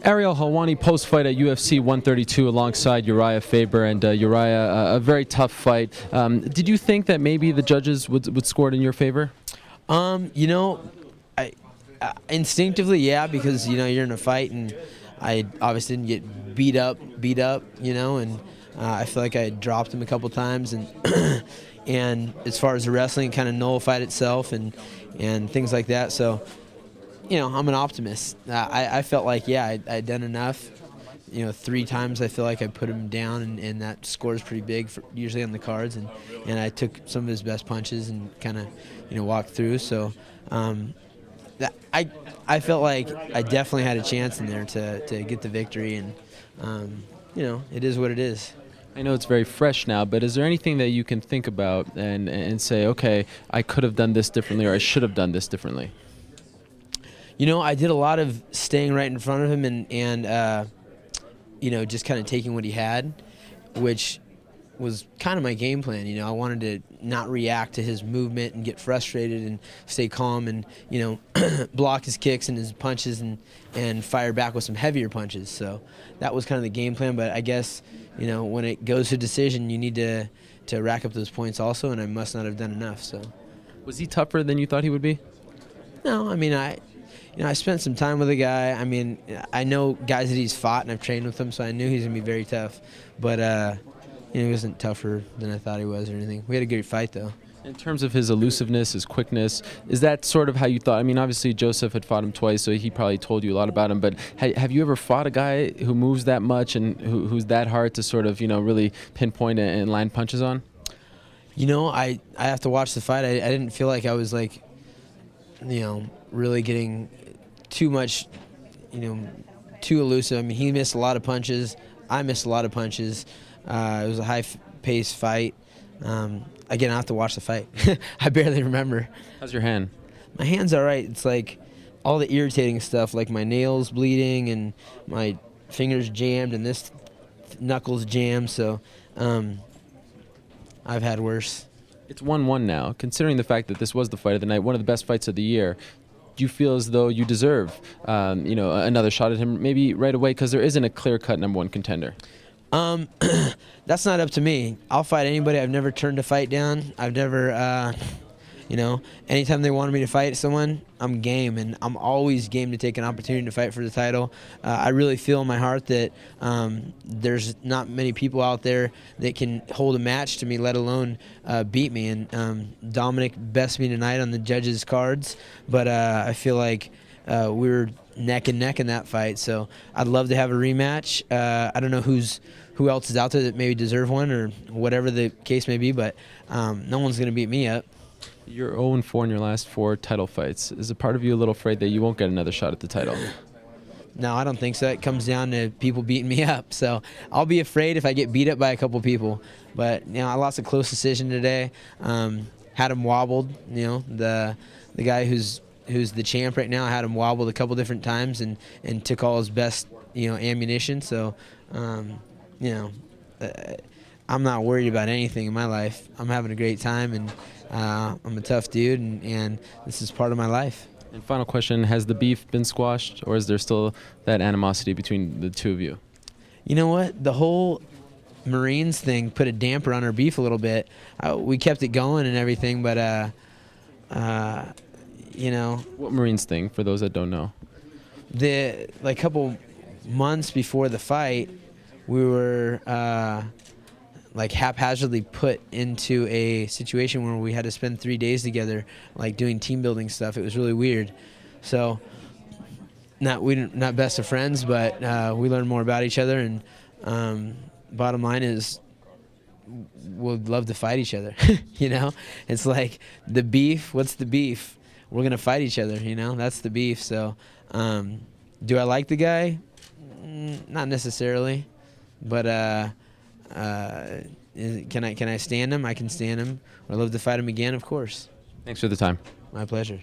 Ariel, Helwani post-fight at UFC 132 alongside Urijah Faber, and Urijah, a very tough fight. Did you think that maybe the judges would score it in your favor? You know, instinctively, yeah, because you're in a fight, and I obviously didn't get beat up, and I feel like I dropped him a couple times, and and as far as the wrestling, it kind of nullified itself, and things like that. So, I'm an optimist. I felt like, yeah, I'd done enough. 3 times I feel like I put him down, and that score is pretty big, usually on the cards, and I took some of his best punches and kind of, walked through. So I felt like I definitely had a chance in there to get the victory, and it is what it is. I know it's very fresh now, but is there anything that you can think about and say, okay, I could have done this differently, or I should have done this differently? I did a lot of staying right in front of him and just kind of taking what he had, which was kind of my game plan. I wanted to not react to his movement and get frustrated and stay calm and, block his kicks and his punches and fire back with some heavier punches. So that was kind of the game plan. But I guess, when it goes to decision, you need to rack up those points also, and I must not have done enough. So, was he tougher than you thought he would be? No, I mean, I spent some time with the guy. I mean, I know guys that he's fought, and I've trained with him, so I knew he was going to be very tough. But, he wasn't tougher than I thought he was or anything. We had a great fight, though. In terms of his elusiveness, his quickness, is that sort of how you thought? I mean, obviously Joseph had fought him twice, so he probably told you a lot about him. But have you ever fought a guy who moves that much and who's that hard to sort of, really pinpoint and land punches on? I have to watch the fight. I didn't feel like I was, like, really getting too much, too elusive. I mean, he missed a lot of punches. I missed a lot of punches. It was a high-paced fight. Again, I have to watch the fight. I barely remember. How's your hand? My hand's all right. It's like all the irritating stuff, like my nails bleeding and my fingers jammed and this knuckles jammed. So I've had worse. It's 1-1 now. Considering the fact that this was the fight of the night, one of the best fights of the year, do you feel as though you deserve, another shot at him maybe right away, because there isn't a clear-cut #1 contender? That's not up to me. I'll fight anybody. I've never turned a fight down. I've never, anytime they wanted me to fight someone, I'm game, and I'm always game to take an opportunity to fight for the title. I really feel in my heart that there's not many people out there that can hold a match to me, let alone beat me. And Dominick bested me tonight on the judges' cards, but I feel like we were neck and neck in that fight. So I'd love to have a rematch. I don't know who else is out there that maybe deserve one or whatever the case may be, but no one's going to beat me up. You're 0-4 in your last 4 title fights. Is a part of you a little afraid that you won't get another shot at the title? No, I don't think so. It comes down to people beating me up. So I'll be afraid if I get beat up by a couple people. But, I lost a close decision today. Had him wobbled, the guy who's the champ right now, I had him wobbled a couple different times and took all his best, ammunition. So, I'm not worried about anything in my life. I'm having a great time, and I'm a tough dude, and this is part of my life. And final question, has the beef been squashed, or is there still that animosity between the two of you? You know what? The whole Marines thing put a damper on our beef a little bit. We kept it going and everything, but, What Marines thing, for those that don't know? Like couple months before the fight, we were like haphazardly put into a situation where we had to spend 3 days together, like doing team building stuff. It was really weird. So we're not best of friends, but we learned more about each other, and bottom line is we'll love to fight each other. It's like the beef. What's the beef? We're gonna fight each other. That's the beef. So do I like the guy? Not necessarily, but can I stand him? I can stand him. I'd love to fight him again, of course. Thanks for the time. My pleasure.